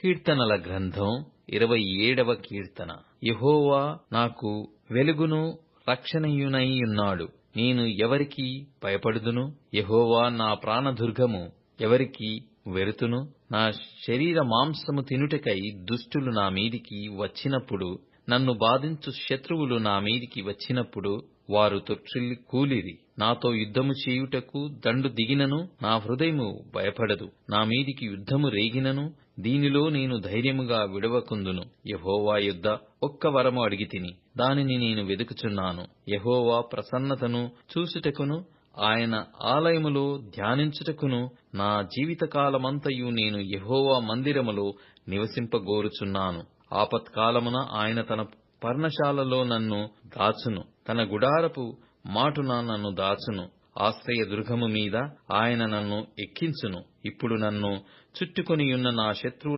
కీర్తనల గ్రంథం 27వ కీర్తన. యెహోవా నాకు వెలుగును రక్షణయునైయున్నాడు. నేను ఎవరికి భయపడుదును? యెహోవా నా ప్రాణదుర్గము, ఎవరికి వెరుతును? నా శరీర మాంసము తినుటకై దుష్టులు నా మీదికి వచ్చినప్పుడు, నన్ను బాధించు శత్రువులు నా మీదికి వచ్చినప్పుడు, వారు తొట్రిల్లి కూలిరి. నాతో యుద్ధము చేయుటకు దండు దిగినను నా హృదయము భయపడదు. నా మీదికి యుద్ధము రేగినను దీనిలో నేను ధైర్యముగా విడవకుందును. యెహోవా యొద్ద ఒక్క వరము అడిగితిని, దానిని నేను వెదుకుచున్నాను. యెహోవా ప్రసన్నతను చూచుటకును, ఆయన ఆలయములో ధ్యానించుటకును నా జీవితకాలమంతయు నేను యెహోవా మందిరములో నివసింపగోరుచున్నాను. ఆపత్కాలమున ఆయన తన పర్ణశాలలో నన్ను దాచును, తన గుడారపు మాటున నన్ను దాచును. ఆశ్రయ దుర్గము మీద ఆయన నన్ను ఎక్కించును. ఇప్పుడు నన్ను చుట్టుకొనియున్న నా శత్రువుల